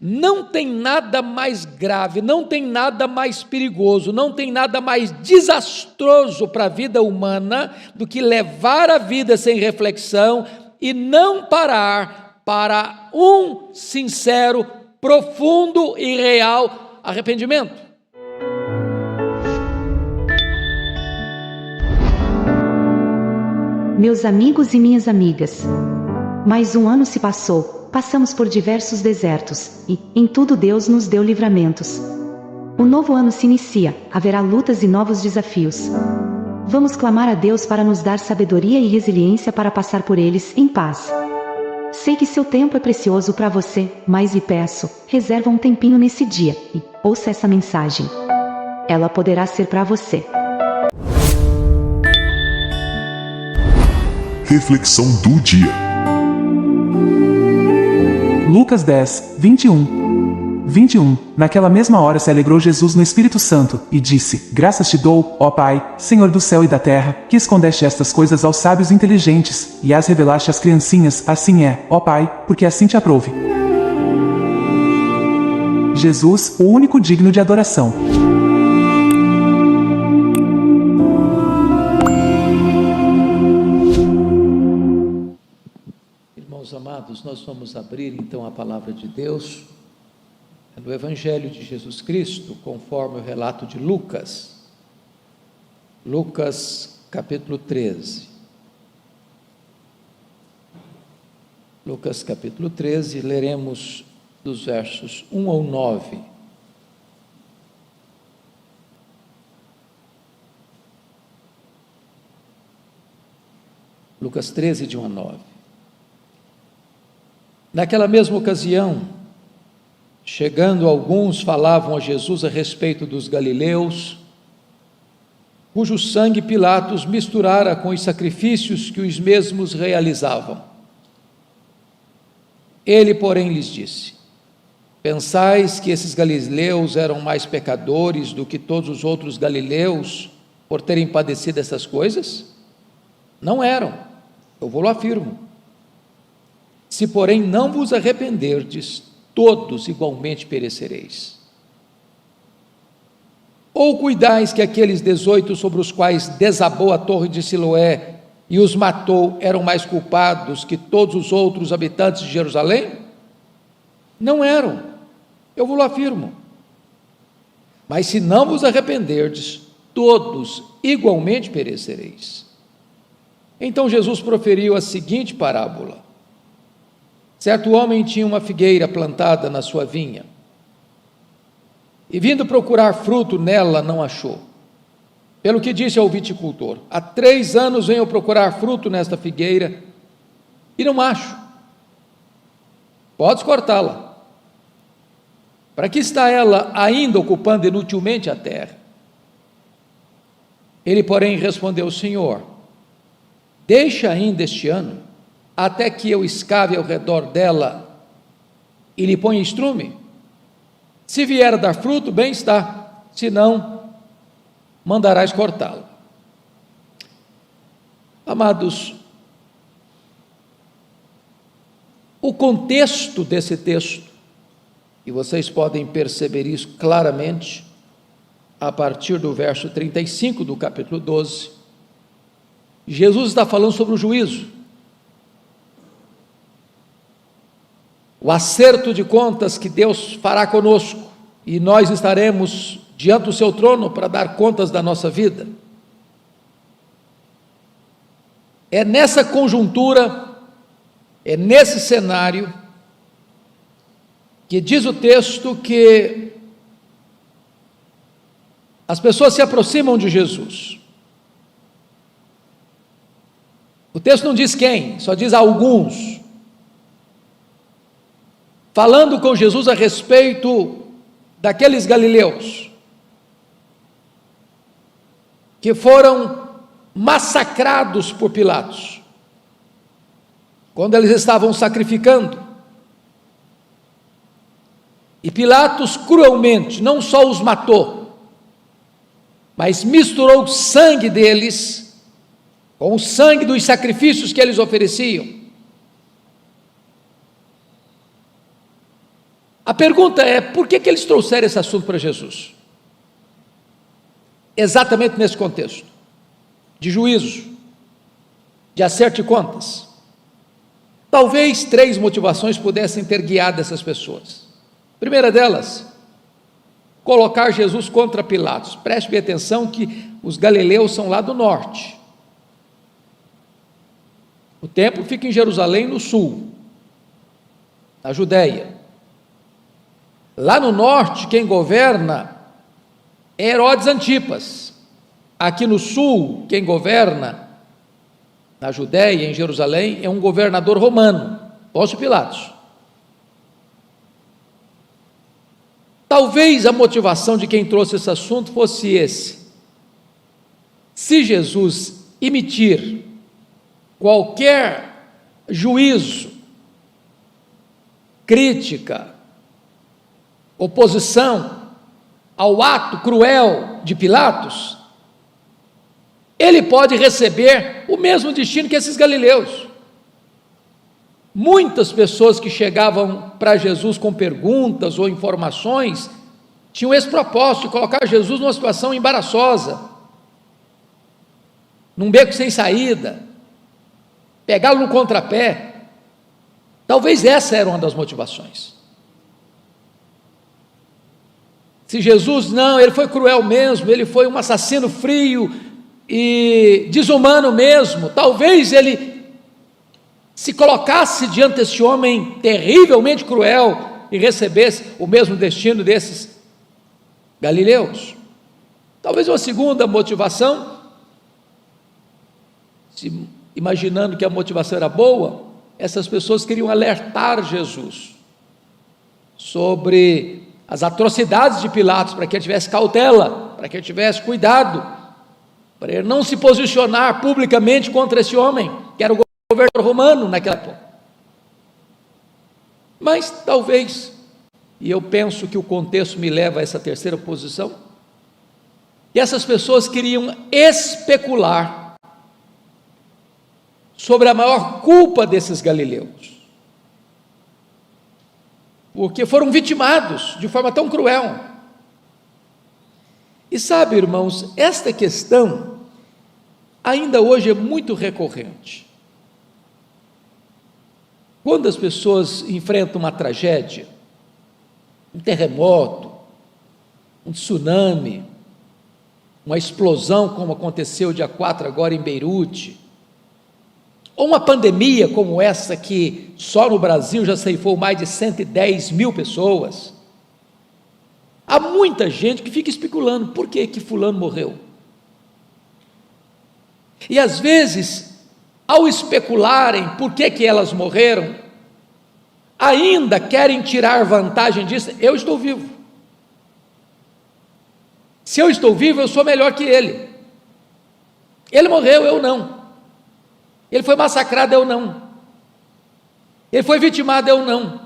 Não tem nada mais grave, não tem nada mais perigoso, não tem nada mais desastroso para a vida humana do que levar a vida sem reflexão e não parar para um sincero, profundo e real arrependimento. Meus amigos e minhas amigas, mais um ano se passou, passamos por diversos desertos, e, em tudo Deus nos deu livramentos. O novo ano se inicia, haverá lutas e novos desafios. Vamos clamar a Deus para nos dar sabedoria e resiliência para passar por eles em paz. Sei que seu tempo é precioso para você, mas lhe peço, reserva um tempinho nesse dia, e ouça essa mensagem. Ela poderá ser para você. Reflexão do dia. Lucas 10, 21. Naquela mesma hora se alegrou Jesus no Espírito Santo, e disse: Graças te dou, ó Pai, Senhor do céu e da terra, que escondeste estas coisas aos sábios inteligentes, e as revelaste às criancinhas. Assim é, ó Pai, porque assim te aprouve. Jesus, o único digno de adoração. Irmãos amados, nós vamos abrir então a palavra de Deus no Evangelho de Jesus Cristo, conforme o relato de Lucas. Lucas capítulo 13. Lucas capítulo 13, leremos dos versos 1 ao 9. Lucas 13, de 1 a 9. Naquela mesma ocasião, chegando alguns, falavam a Jesus a respeito dos galileus, cujo sangue Pilatos misturara com os sacrifícios que os mesmos realizavam. Ele, porém, lhes disse: Pensais que esses galileus eram mais pecadores do que todos os outros galileus por terem padecido essas coisas? Não eram, eu vou-lo afirmo. Se, porém, não vos arrependerdes, todos igualmente perecereis. Ou cuidais que aqueles 18 sobre os quais desabou a torre de Siloé e os matou eram mais culpados que todos os outros habitantes de Jerusalém? Não eram, eu vos afirmo. Mas se não vos arrependerdes, todos igualmente perecereis. Então Jesus proferiu a seguinte parábola. Certo homem tinha uma figueira plantada na sua vinha, e vindo procurar fruto nela, não achou. Pelo que disse ao viticultor: há 3 anos venho procurar fruto nesta figueira, e não acho. Podes cortá-la. Para que está ela ainda ocupando inutilmente a terra? Ele, porém, respondeu: Senhor, deixa ainda este ano, até que eu escave ao redor dela e lhe ponha estrume. Se vier a dar fruto, bem está, se não, mandarás cortá-la. Amados, o contexto desse texto, e vocês podem perceber isso claramente, a partir do verso 35 do capítulo 12, Jesus está falando sobre o juízo, o acerto de contas que Deus fará conosco, e nós estaremos diante do seu trono para dar contas da nossa vida. É nessa conjuntura, é nesse cenário, que diz o texto que as pessoas se aproximam de Jesus. O texto não diz quem, só diz alguns, falando com Jesus a respeito daqueles galileus que foram massacrados por Pilatos quando eles estavam sacrificando, e Pilatos cruelmente não só os matou, mas misturou o sangue deles com o sangue dos sacrifícios que eles ofereciam. A pergunta é, por que eles trouxeram esse assunto para Jesus? Exatamente nesse contexto, de juízo, de acerto de contas. Talvez 3 motivações pudessem ter guiado essas pessoas. Primeira delas, colocar Jesus contra Pilatos. Preste bem atenção que os galileus são lá do norte. O templo fica em Jerusalém, no sul, na Judéia. Lá no norte, quem governa é Herodes Antipas. Aqui no sul, quem governa, na Judéia, em Jerusalém, é um governador romano, Pôncio Pilatos. Talvez a motivação de quem trouxe esse assunto fosse esse: se Jesus emitir qualquer juízo, crítica, oposição ao ato cruel de Pilatos, ele pode receber o mesmo destino que esses galileus. Muitas pessoas que chegavam para Jesus com perguntas ou informações tinham esse propósito de colocar Jesus numa situação embaraçosa, num beco sem saída, pegá-lo no contrapé. Talvez essa era uma das motivações. Se Jesus, não, ele foi cruel mesmo, ele foi um assassino frio e desumano mesmo, talvez ele se colocasse diante desse homem terrivelmente cruel e recebesse o mesmo destino desses galileus. Talvez uma segunda motivação, imaginando que a motivação era boa, essas pessoas queriam alertar Jesus sobre as atrocidades de Pilatos, para que ele tivesse cautela, para que ele tivesse cuidado, para ele não se posicionar publicamente contra esse homem, que era o governador romano naquela época. Mas talvez, e eu penso que o contexto me leva a essa terceira posição, que essas pessoas queriam especular sobre a maior culpa desses galileus, porque foram vitimados de forma tão cruel. E sabe, irmãos, esta questão ainda hoje é muito recorrente. Quando as pessoas enfrentam uma tragédia, um terremoto, um tsunami, uma explosão como aconteceu dia 4 agora em Beirute, ou uma pandemia como essa que só no Brasil já ceifou mais de 110 mil pessoas, há muita gente que fica especulando por que fulano morreu. E às vezes, ao especularem por que elas morreram, ainda querem tirar vantagem disso. Eu estou vivo. Se eu estou vivo, eu sou melhor que ele. Ele morreu, eu não. Ele foi massacrado, eu não. Ele foi vitimado, eu não.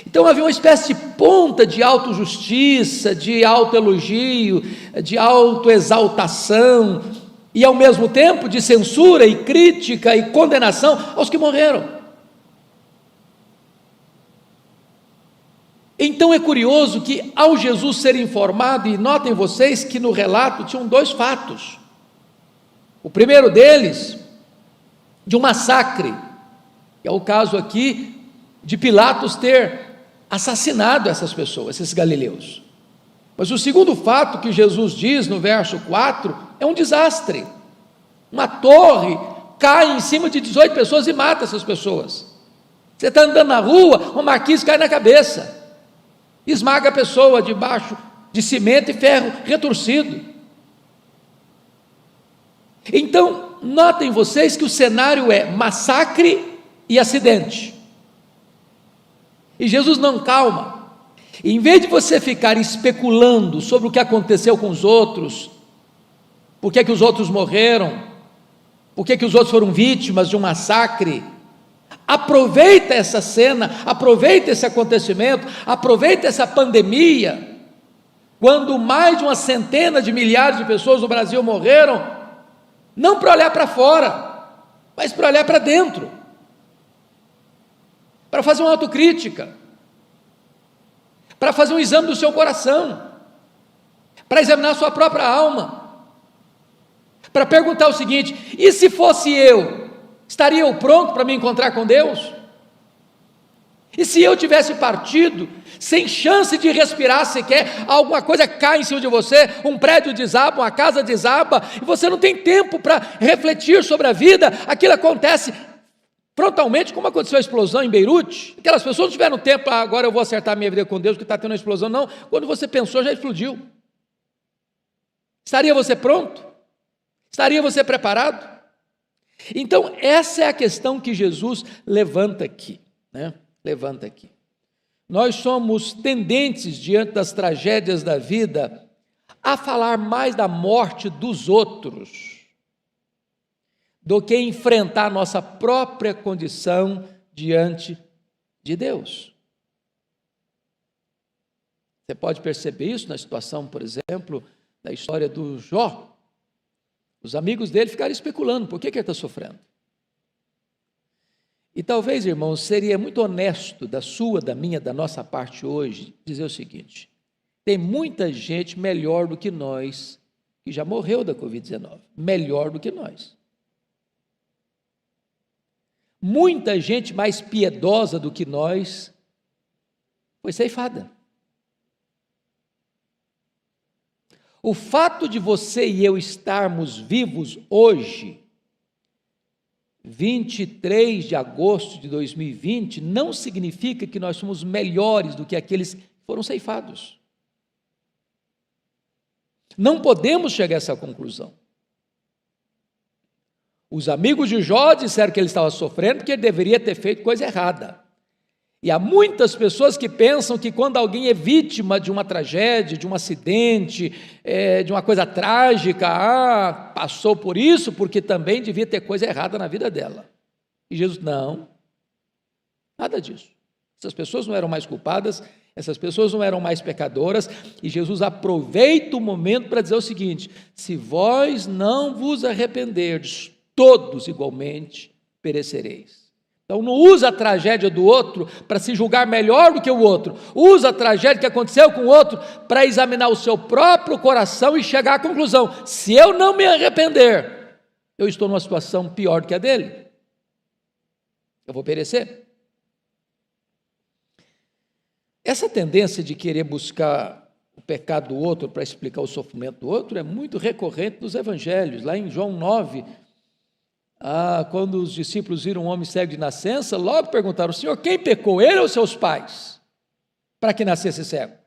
Então havia uma espécie de ponta de autojustiça, de autoelogio, de autoexaltação, e ao mesmo tempo de censura e crítica e condenação aos que morreram. Então é curioso que ao Jesus ser informado, e notem vocês que no relato tinham 2 fatos. O primeiro deles, de um massacre, que é o caso aqui de Pilatos ter assassinado essas pessoas, esses galileus. Mas o segundo fato que Jesus diz no verso 4 é um desastre. Uma torre cai em cima de 18 pessoas e mata essas pessoas. Você está andando na rua, uma marquise cai na cabeça, esmaga a pessoa debaixo de cimento e ferro retorcido. Então, notem vocês que o cenário é massacre e acidente. E Jesus não calma. Em vez de você ficar especulando sobre o que aconteceu com os outros, por que os outros morreram, por que os outros foram vítimas de um massacre, aproveita essa cena, aproveita esse acontecimento, aproveita essa pandemia, quando mais de uma centena de milhares de pessoas no Brasil morreram, não para olhar para fora, mas para olhar para dentro, para fazer uma autocrítica, para fazer um exame do seu coração, para examinar a sua própria alma, para perguntar o seguinte: e se fosse eu, estaria eu pronto para me encontrar com Deus? E se eu tivesse partido, sem chance de respirar sequer, alguma coisa cai em cima de você, um prédio desaba, uma casa desaba, e você não tem tempo para refletir sobre a vida, aquilo acontece frontalmente, como aconteceu a explosão em Beirute. Aquelas pessoas não tiveram tempo, agora eu vou acertar minha vida com Deus, que está tendo uma explosão. Não, quando você pensou, já explodiu. Estaria você pronto? Estaria você preparado? Então, essa é a questão que Jesus levanta aqui, né? Levanta aqui. Nós somos tendentes, diante das tragédias da vida, a falar mais da morte dos outros do que enfrentar a nossa própria condição diante de Deus. Você pode perceber isso na situação, por exemplo, da história do Jó. Os amigos dele ficaram especulando, por que ele está sofrendo? E talvez, irmãos, seria muito honesto da sua, da minha, da nossa parte hoje, dizer o seguinte: tem muita gente melhor do que nós, que já morreu da Covid-19, melhor do que nós. Muita gente mais piedosa do que nós foi ceifada. O fato de você e eu estarmos vivos hoje, 23 de agosto de 2020, não significa que nós somos melhores do que aqueles que foram ceifados. Não podemos chegar a essa conclusão. Os amigos de Jó disseram que ele estava sofrendo porque ele deveria ter feito coisa errada. E há muitas pessoas que pensam que quando alguém é vítima de uma tragédia, de um acidente, de uma coisa trágica, passou por isso porque também devia ter coisa errada na vida dela. E Jesus, não, nada disso. Essas pessoas não eram mais culpadas, essas pessoas não eram mais pecadoras, e Jesus aproveita o momento para dizer o seguinte: se vós não vos arrependerdes, todos igualmente perecereis. Então não usa a tragédia do outro para se julgar melhor do que o outro, usa a tragédia que aconteceu com o outro para examinar o seu próprio coração e chegar à conclusão: se eu não me arrepender, eu estou numa situação pior do que a dele, eu vou perecer. Essa tendência de querer buscar o pecado do outro para explicar o sofrimento do outro é muito recorrente nos evangelhos. Lá em João 9, quando os discípulos viram um homem cego de nascença, logo perguntaram: Senhor, quem pecou, ele ou seus pais, para que nascesse cego?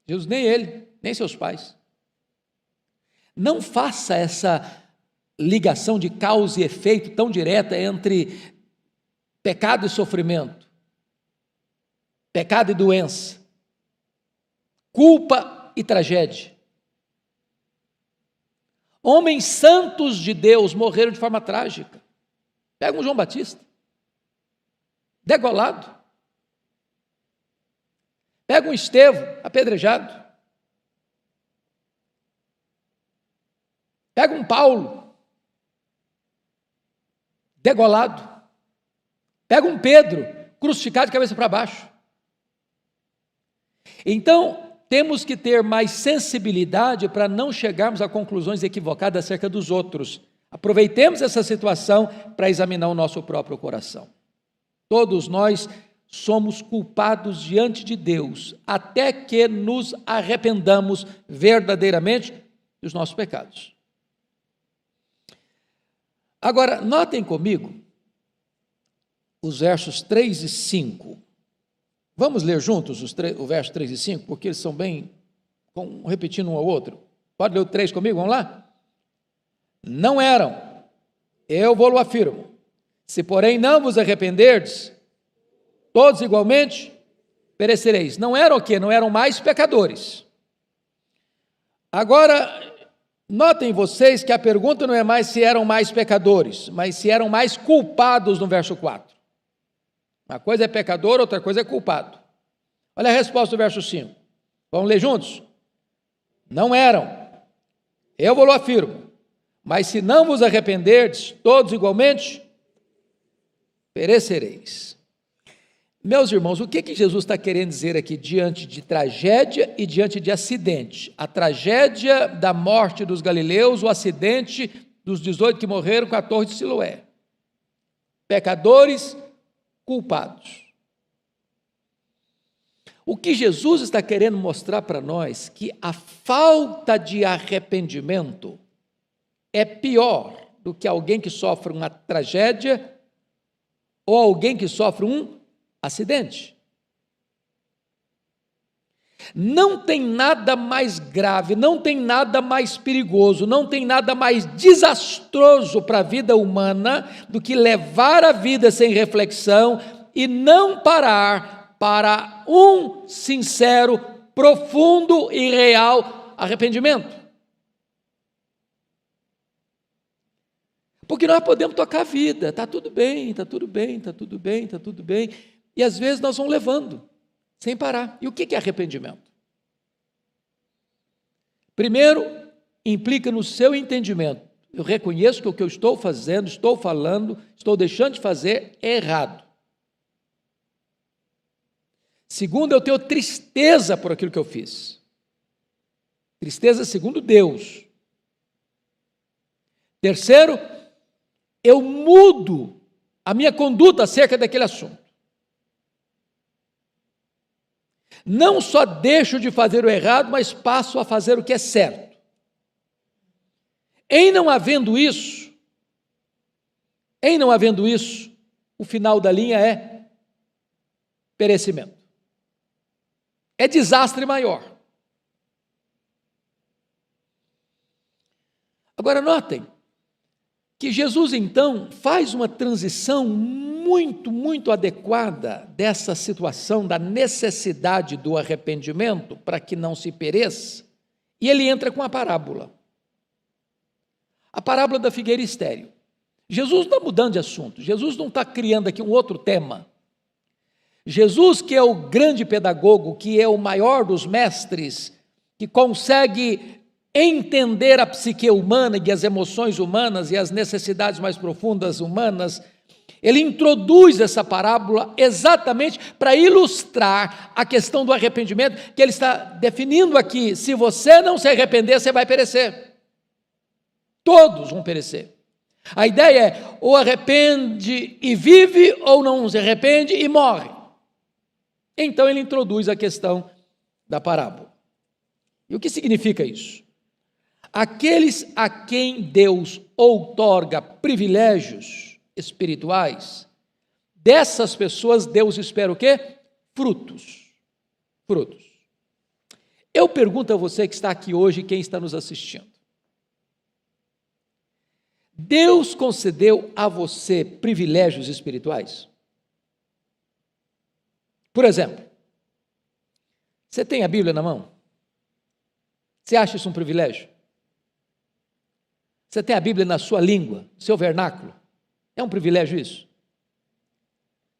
Jesus, nem ele, nem seus pais. Não faça essa ligação de causa e efeito tão direta entre pecado e sofrimento, pecado e doença, culpa e tragédia. Homens santos de Deus morreram de forma trágica. Pega um João Batista, degolado. Pega um Estevão, apedrejado. Pega um Paulo, degolado. Pega um Pedro, crucificado de cabeça para baixo. Então, temos que ter mais sensibilidade para não chegarmos a conclusões equivocadas acerca dos outros. Aproveitemos essa situação para examinar o nosso próprio coração. Todos nós somos culpados diante de Deus, até que nos arrependamos verdadeiramente dos nossos pecados. Agora, notem comigo os versos 3 e 5. Vamos ler juntos o verso 3 e 5, porque eles são bem, repetindo um ao outro. Pode ler o 3 comigo, vamos lá? Não eram, eu vou-lo afirmo, se porém não vos arrependerdes, todos igualmente perecereis. Não eram o quê? Não eram mais pecadores. Agora, notem vocês que a pergunta não é mais se eram mais pecadores, mas se eram mais culpados no verso 4. Uma coisa é pecador, outra coisa é culpado. Olha a resposta do verso 5. Vamos ler juntos? Não eram, eu vou-lo afirmo, mas se não vos arrependerdes, todos igualmente perecereis. Meus irmãos, o que Jesus está querendo dizer aqui diante de tragédia e diante de acidente? A tragédia da morte dos galileus, o acidente dos 18 que morreram com a torre de Siloé. Pecadores culpados. O que Jesus está querendo mostrar para nós que a falta de arrependimento é pior do que alguém que sofre uma tragédia ou alguém que sofre um acidente. Não tem nada mais grave, não tem nada mais perigoso, não tem nada mais desastroso para a vida humana do que levar a vida sem reflexão e não parar para um sincero, profundo e real arrependimento. Porque nós podemos tocar a vida, está tudo bem, está tudo bem, está tudo bem, está tudo bem, e às vezes nós vamos levando, sem parar. E o que é arrependimento? Primeiro, implica no seu entendimento. Eu reconheço que o que eu estou fazendo, estou falando, estou deixando de fazer é errado. Segundo, eu tenho tristeza por aquilo que eu fiz. Tristeza segundo Deus. Terceiro, eu mudo a minha conduta acerca daquele assunto. Não só deixo de fazer o errado, mas passo a fazer o que é certo. Em não havendo isso, o final da linha é perecimento. É desastre maior. Agora notem que Jesus então faz uma transição muito adequada dessa situação da necessidade do arrependimento para que não se pereça, e ele entra com a parábola da figueira estéril. Jesus não está mudando de assunto, Jesus não está criando aqui um outro tema. Jesus, que é o grande pedagogo, que é o maior dos mestres, que consegue entender a psique humana e as emoções humanas e as necessidades mais profundas humanas, ele introduz essa parábola exatamente para ilustrar a questão do arrependimento, que ele está definindo aqui. Se você não se arrepender, você vai perecer. Todos vão perecer. A ideia é, ou arrepende e vive, ou não se arrepende e morre. Então ele introduz a questão da parábola. E o que significa isso? Aqueles a quem Deus outorga privilégios espirituais, dessas pessoas Deus espera o quê? Frutos. Eu pergunto a você que está aqui hoje, quem está nos assistindo. Deus concedeu a você privilégios espirituais? Por exemplo, você tem a Bíblia na mão? Você acha isso um privilégio? Você tem a Bíblia na sua língua, no seu vernáculo? É um privilégio isso?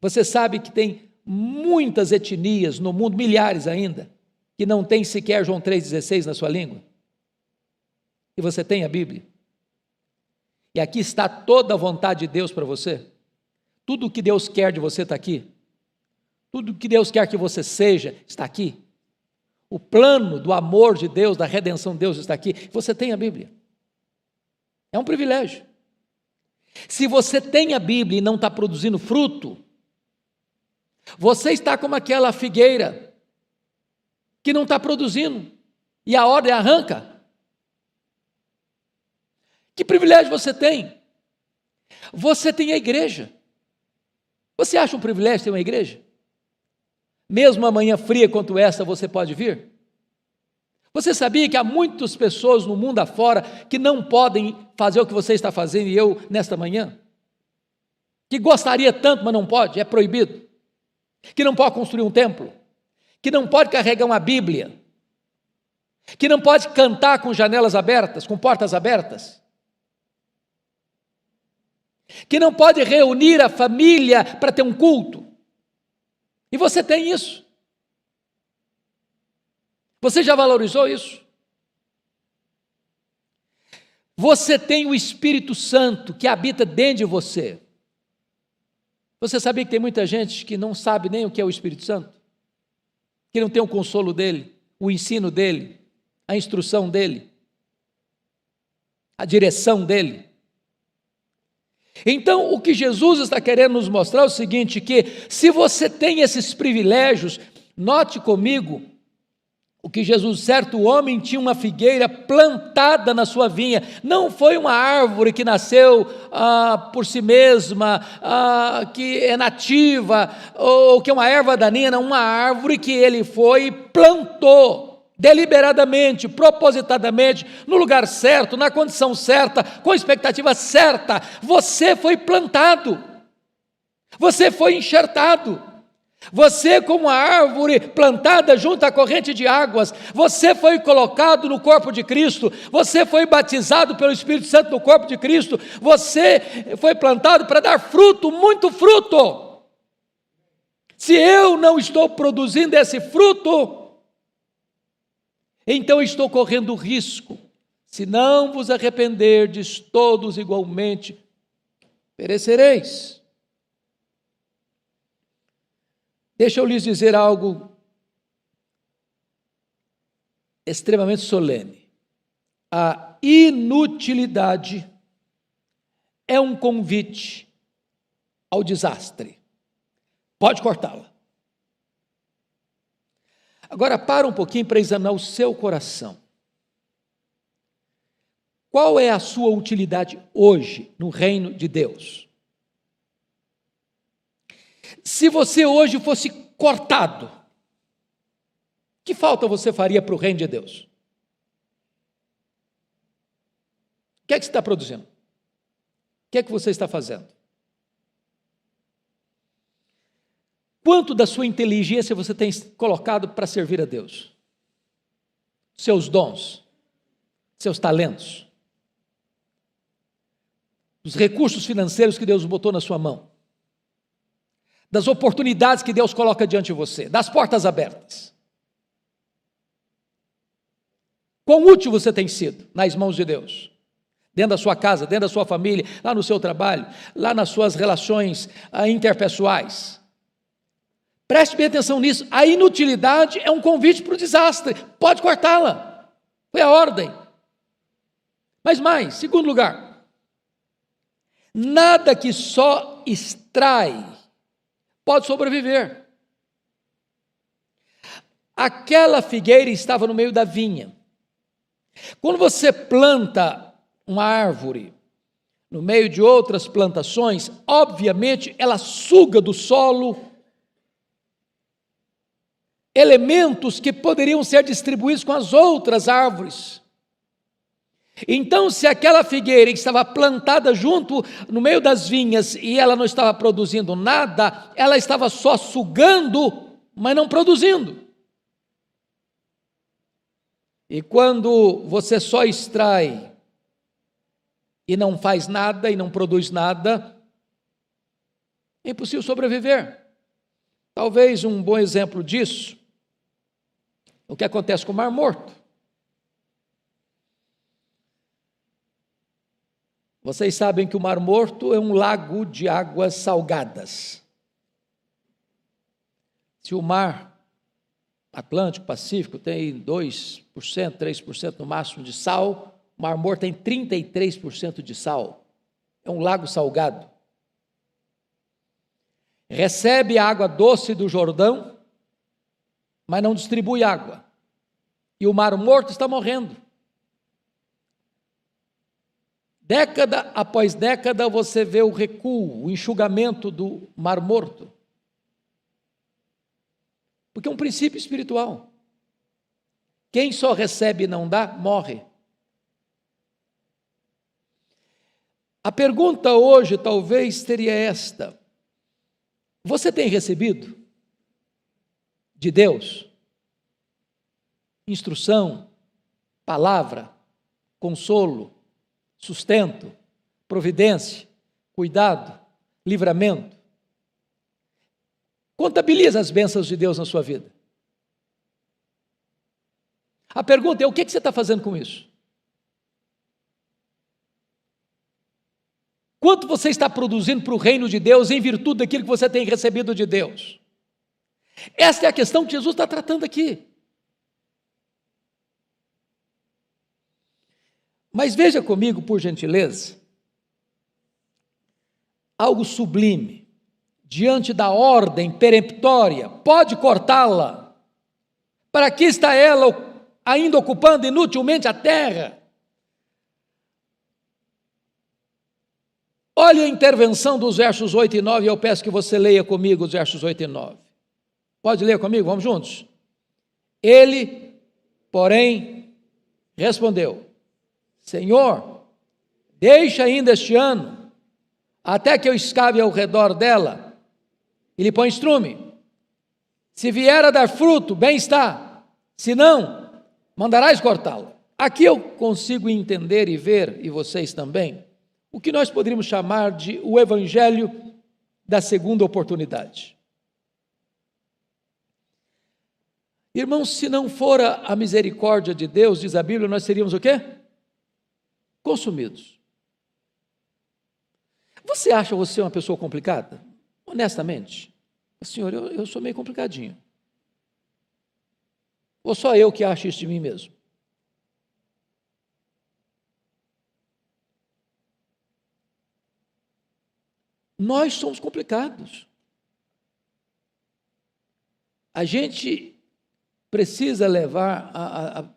Você sabe que tem muitas etnias no mundo, milhares ainda, que não tem sequer João 3,16 na sua língua? E você tem a Bíblia? E aqui está toda a vontade de Deus para você? Tudo o que Deus quer de você está aqui? Tudo o que Deus quer que você seja está aqui? O plano do amor de Deus, da redenção de Deus está aqui. Você tem a Bíblia. É um privilégio. Se você tem a Bíblia e não está produzindo fruto, você está como aquela figueira que não está produzindo e a ordem arranca. Que privilégio você tem? Você tem a igreja. Você acha um privilégio ter uma igreja? Mesmo uma manhã fria quanto esta, você pode vir? Você sabia que há muitas pessoas no mundo afora que não podem fazer o que você está fazendo e eu nesta manhã? Que gostaria tanto, mas não pode, é proibido. Que não pode construir um templo. Que não pode carregar uma Bíblia. Que não pode cantar com janelas abertas, com portas abertas. Que não pode reunir a família para ter um culto. E você tem isso. Você já valorizou isso? Você tem o Espírito Santo que habita dentro de você. Você sabia que tem muita gente que não sabe nem o que é o Espírito Santo? Que não tem o consolo dele, o ensino dele, a instrução dele, a direção dele. Então, o que Jesus está querendo nos mostrar é o seguinte, que se você tem esses privilégios, note comigo, o que Jesus, certo homem tinha uma figueira plantada na sua vinha, não foi uma árvore que nasceu por si mesma, que é nativa, ou que é uma erva daninha, uma árvore que ele foi e plantou, deliberadamente, propositadamente, no lugar certo, na condição certa, com a expectativa certa. Você foi plantado, você foi enxertado. Você, como a árvore plantada junto à corrente de águas, você foi colocado no corpo de Cristo, você foi batizado pelo Espírito Santo no corpo de Cristo, você foi plantado para dar fruto, muito fruto. Se eu não estou produzindo esse fruto, então estou correndo risco. Se não vos arrependerdes, todos igualmente perecereis. Deixa eu lhes dizer algo extremamente solene. A inutilidade é um convite ao desastre. Pode cortá-la. Agora para um pouquinho para examinar o seu coração. Qual é a sua utilidade hoje no reino de Deus? Se você hoje fosse cortado, que falta você faria para o reino de Deus? O que é que você está produzindo? O que é que você está fazendo? Quanto da sua inteligência você tem colocado para servir a Deus? Seus dons, seus talentos, os recursos financeiros que Deus botou na sua mão, das oportunidades que Deus coloca diante de você, das portas abertas. Quão útil você tem sido nas mãos de Deus? Dentro da sua casa, dentro da sua família, lá no seu trabalho, lá nas suas relações interpessoais. Preste bem atenção nisso. A inutilidade é um convite para o desastre. Pode cortá-la. Foi a ordem. Mas mais, segundo lugar, nada que só extrai pode sobreviver. Aquela figueira estava no meio da vinha. Quando você planta uma árvore no meio de outras plantações, obviamente ela suga do solo elementos que poderiam ser distribuídos com as outras árvores. Então, se aquela figueira estava plantada junto no meio das vinhas e ela não estava produzindo nada, ela estava só sugando, mas não produzindo. E quando você só extrai e não faz nada e não produz nada, é impossível sobreviver. Talvez um bom exemplo disso, o que acontece com o Mar Morto. Vocês sabem que o Mar Morto é um lago de águas salgadas. Se o mar Atlântico, Pacífico tem 2%, 3% no máximo de sal, o Mar Morto tem 33% de sal. É um lago salgado. Recebe a água doce do Jordão, mas não distribui água. E o Mar Morto está morrendo. Década após década você vê o recuo, o enxugamento do Mar Morto. Porque é um princípio espiritual. Quem só recebe e não dá, morre. A pergunta hoje talvez seria esta: você tem recebido de Deus instrução, palavra, consolo, sustento, providência, cuidado, livramento? Contabiliza as bênçãos de Deus na sua vida. A pergunta é: o que você está fazendo com isso? Quanto você está produzindo para o reino de Deus em virtude daquilo que você tem recebido de Deus? Esta é a questão que Jesus está tratando aqui. Mas veja comigo, por gentileza, algo sublime, diante da ordem peremptória, pode cortá-la. Para que está ela ainda ocupando inutilmente a terra? Olha a intervenção dos versos 8 e 9, eu peço que você leia comigo os versos 8 e 9. Pode ler comigo? Vamos juntos? Ele, porém, respondeu: Senhor, deixa ainda este ano, até que eu escave ao redor dela e lhe põe estrume. Se vier a dar fruto, bem está, se não, mandarás cortá-la. Aqui eu consigo entender e ver, e vocês também, o que nós poderíamos chamar de o evangelho da segunda oportunidade. Irmãos, se não fora a misericórdia de Deus, diz a Bíblia, nós seríamos o quê? Consumidos. Você acha você uma pessoa complicada? Honestamente, Senhor, eu sou meio complicadinho. Ou só eu que acho isso de mim mesmo? Nós somos complicados. A gente precisa levar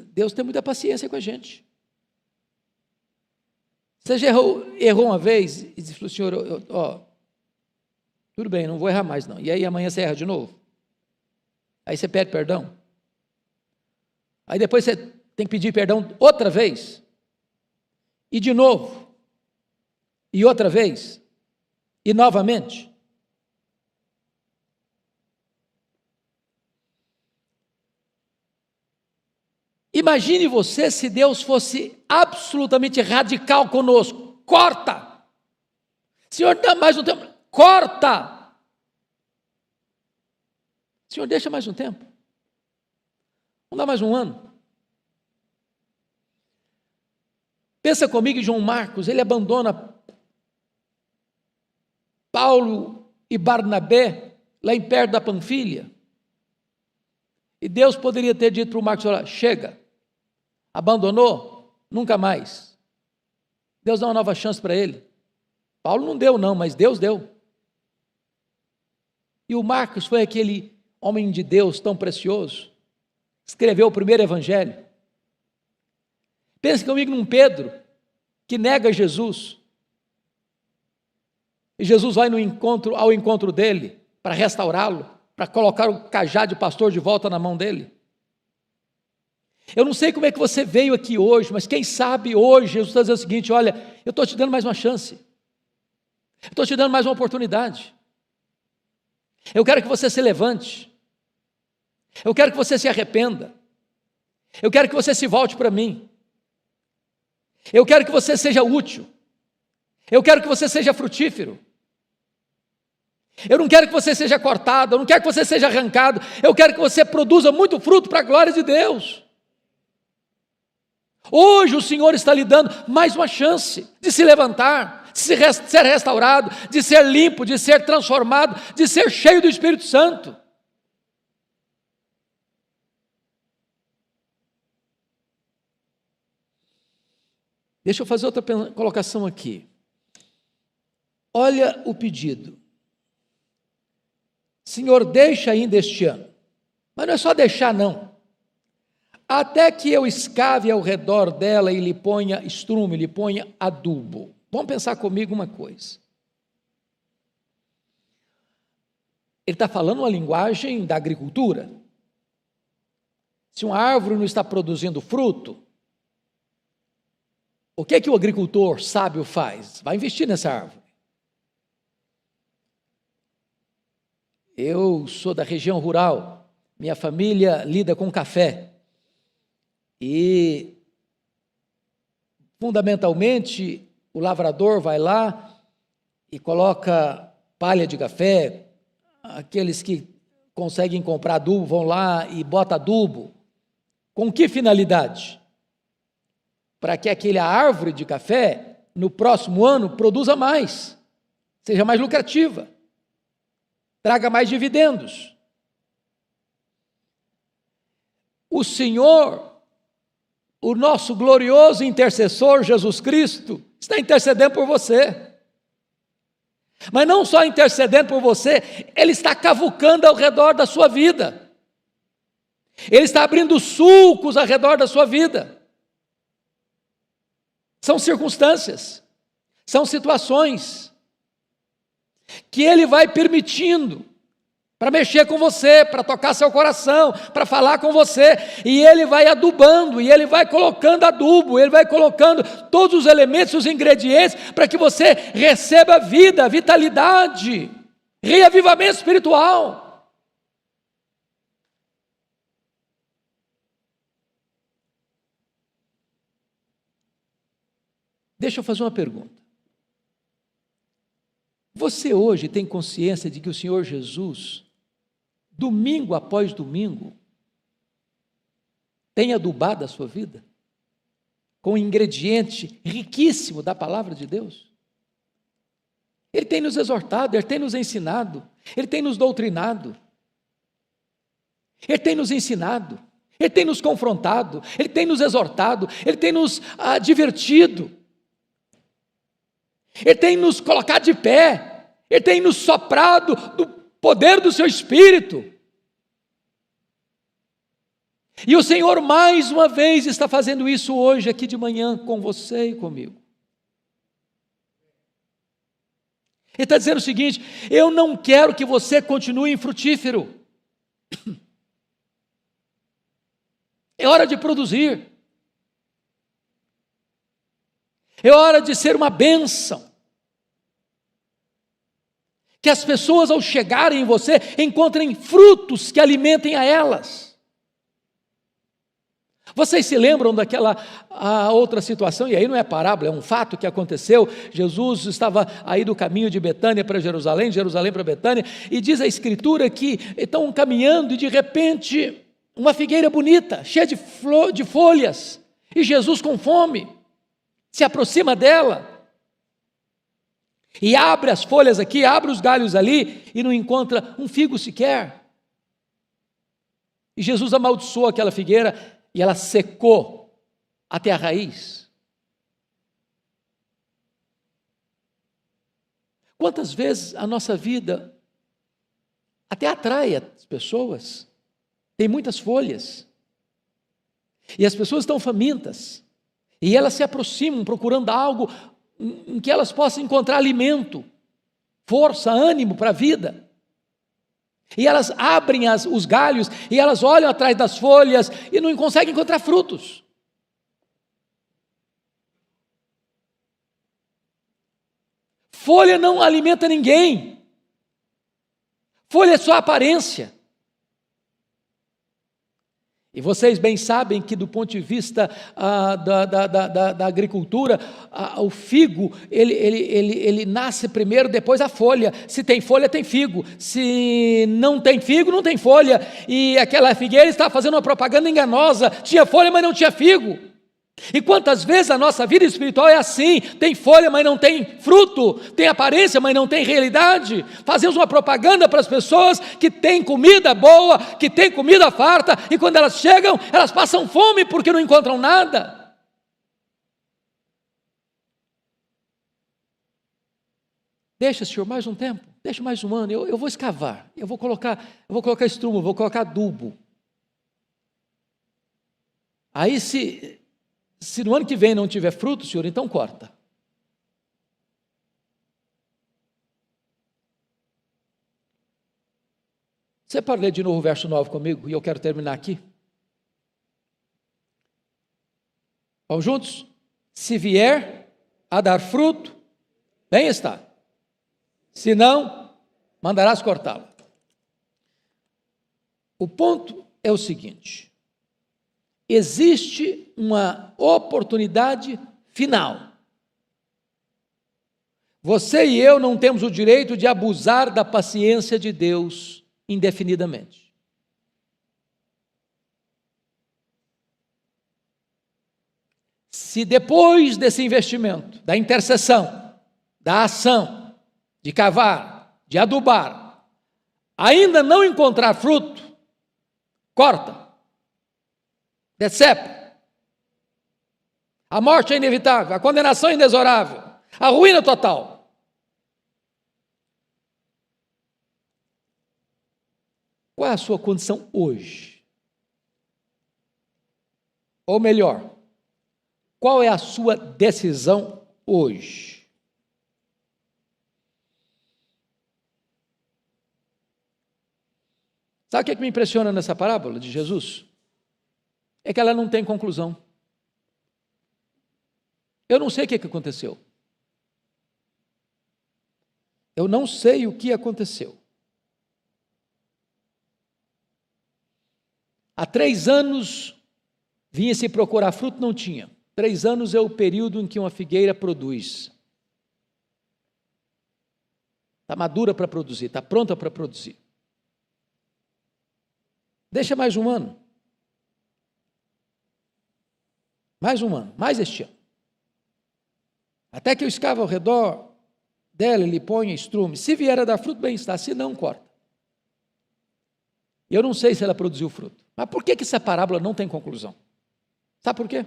Deus tem muita paciência com a gente. Você já errou uma vez e disse, Senhor, tudo bem, não vou errar mais não. E aí amanhã você erra de novo. Aí você pede perdão. Aí depois você tem que pedir perdão outra vez. E de novo. E outra vez. E novamente. Imagine você se Deus fosse absolutamente radical conosco. Corta! Senhor, dá mais um tempo. Corta! Senhor, deixa mais um tempo. Vamos dar mais um ano. Pensa comigo em João Marcos, ele abandona Paulo e Barnabé, lá em perto da Panfilha. E Deus poderia ter dito para o Marcos, olha, chega, abandonou, nunca mais. Deus dá uma nova chance para ele. Paulo não deu não, mas Deus deu. E o Marcos foi aquele homem de Deus tão precioso, escreveu o primeiro evangelho. Pense comigo num Pedro, que nega Jesus. E Jesus vai ao encontro dele, para restaurá-lo, para colocar o cajado de pastor de volta na mão dele. Eu não sei como é que você veio aqui hoje, mas quem sabe hoje Jesus está dizendo o seguinte, olha, eu estou te dando mais uma chance. Eu estou te dando mais uma oportunidade. Eu quero que você se levante. Eu quero que você se arrependa. Eu quero que você se volte para mim. Eu quero que você seja útil. Eu quero que você seja frutífero. Eu não quero que você seja cortado, eu não quero que você seja arrancado, eu quero que você produza muito fruto para a glória de Deus. Hoje o Senhor está lhe dando mais uma chance de se levantar, de ser restaurado, de ser limpo, de ser transformado, de ser cheio do Espírito Santo. Deixa eu fazer outra colocação aqui. Olha o pedido. Senhor, deixa ainda este ano. Mas não é só deixar, não. Até que eu escave ao redor dela e lhe ponha estrume, lhe ponha adubo. Vamos pensar comigo uma coisa. Ele está falando uma linguagem da agricultura. Se uma árvore não está produzindo fruto, o que é que o agricultor sábio faz? Vai investir nessa árvore. Eu sou da região rural, minha família lida com café e, fundamentalmente, o lavrador vai lá e coloca palha de café, aqueles que conseguem comprar adubo vão lá e botam adubo. Com que finalidade? Para que aquela árvore de café no próximo ano, produza mais, seja mais lucrativa, traga mais dividendos. O Senhor, o nosso glorioso intercessor Jesus Cristo, está intercedendo por você. Mas não só intercedendo por você, Ele está cavucando ao redor da sua vida. Ele está abrindo sulcos ao redor da sua vida. São circunstâncias, são situações que Ele vai permitindo para mexer com você, para tocar seu coração, para falar com você, e Ele vai adubando, e Ele vai colocando adubo, Ele vai colocando todos os elementos, os ingredientes, para que você receba vida, vitalidade, reavivamento espiritual. Deixa eu fazer uma pergunta. Você hoje tem consciência de que o Senhor Jesus, domingo após domingo, tem adubado a sua vida com um ingrediente riquíssimo da palavra de Deus? Ele tem nos exortado, Ele tem nos ensinado, Ele tem nos doutrinado, Ele tem nos ensinado, Ele tem nos confrontado, Ele tem nos exortado, Ele tem nos divertido, Ele tem nos colocado de pé, Ele tem nos soprado do poder do seu Espírito. E o Senhor mais uma vez está fazendo isso hoje aqui de manhã com você e comigo. Ele está dizendo o seguinte: eu não quero que você continue infrutífero. É hora de produzir. É hora de ser uma bênção. Que as pessoas, ao chegarem em você, encontrem frutos que alimentem a elas. Vocês se lembram daquela outra situação? E aí não é parábola, é um fato que aconteceu. Jesus estava aí do caminho de Betânia para Jerusalém, de Jerusalém para Betânia, e diz a Escritura que estão caminhando e de repente uma figueira bonita, cheia de folhas, e Jesus com fome se aproxima dela e abre as folhas aqui, abre os galhos ali e não encontra um figo sequer. E Jesus amaldiçoou aquela figueira e ela secou até a raiz. Quantas vezes a nossa vida até atrai as pessoas, tem muitas folhas, e as pessoas estão famintas, e elas se aproximam procurando algo em que elas possam encontrar alimento, força, ânimo para a vida. E elas abrem os galhos, e elas olham atrás das folhas, e não conseguem encontrar frutos. Folha não alimenta ninguém. Folha é só aparência. E vocês bem sabem que do ponto de vista da agricultura, o figo, ele nasce primeiro, depois a folha. Se tem folha, tem figo. Se não tem figo, não tem folha. E aquela figueira estava fazendo uma propaganda enganosa. Tinha folha, mas não tinha figo. E quantas vezes a nossa vida espiritual é assim: tem folha, mas não tem fruto, tem aparência, mas não tem realidade. Fazemos uma propaganda para as pessoas que tem comida boa, que tem comida farta, e quando elas chegam, elas passam fome porque não encontram nada. Deixa, Senhor, mais um tempo, deixa mais um ano, eu vou escavar, eu vou colocar estrumo, vou colocar adubo. Aí se no ano que vem não tiver fruto, Senhor, então corta. Você pode ler de novo o verso 9 comigo, e eu quero terminar aqui. Vamos juntos? Se vier a dar fruto, bem está. Se não, mandarás cortá-lo. O ponto é o seguinte: existe uma oportunidade final. Você e eu não temos o direito de abusar da paciência de Deus indefinidamente. Se Se depois desse investimento, da intercessão, da ação, de cavar, de adubar, ainda não encontrar fruto, corta, decepa. A morte é inevitável, a condenação é inexorável, a ruína total. Qual é a sua condição hoje? Ou melhor, qual é a sua decisão hoje? Sabe o que me impressiona nessa parábola de Jesus? É que ela não tem conclusão. Eu não sei o que aconteceu. Eu não sei o que aconteceu. Há 3 anos vinha-se procurar fruto, não tinha. 3 anos é o período em que uma figueira produz. Está madura para produzir, está pronta para produzir. Deixa mais um ano. Mais um ano, mais este ano. Até que eu escavo ao redor dela e lhe ponha estrume. Se vier a dar fruto, bem está, se não, corta. E eu não sei se ela produziu fruto. Mas por que essa parábola não tem conclusão? Sabe por quê?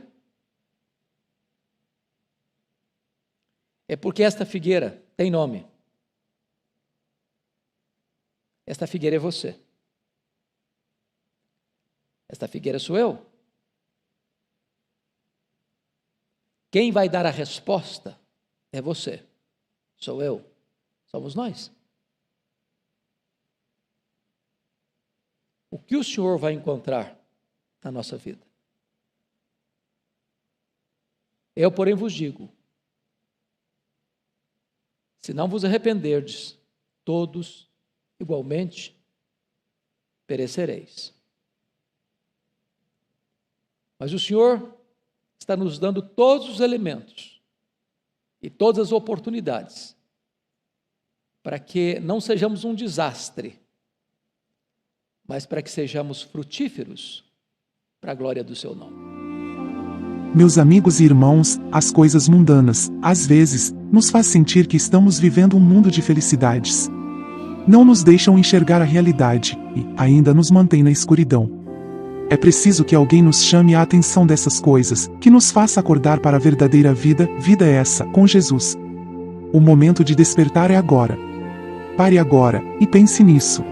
É porque esta figueira tem nome. Esta figueira é você. Esta figueira sou eu. Quem vai dar a resposta é você. Sou eu. Somos nós. O que o Senhor vai encontrar na nossa vida? Eu, porém, vos digo, se não vos arrependerdes, todos igualmente perecereis. Mas o Senhor está nos dando todos os elementos e todas as oportunidades para que não sejamos um desastre, mas para que sejamos frutíferos para a glória do seu nome. Meus amigos e irmãos, as coisas mundanas, às vezes, nos faz sentir que estamos vivendo um mundo de felicidades. Não nos deixam enxergar a realidade e ainda nos mantém na escuridão. É preciso que alguém nos chame a atenção dessas coisas, que nos faça acordar para a verdadeira vida, vida essa, com Jesus. O momento de despertar é agora. Pare agora e pense nisso.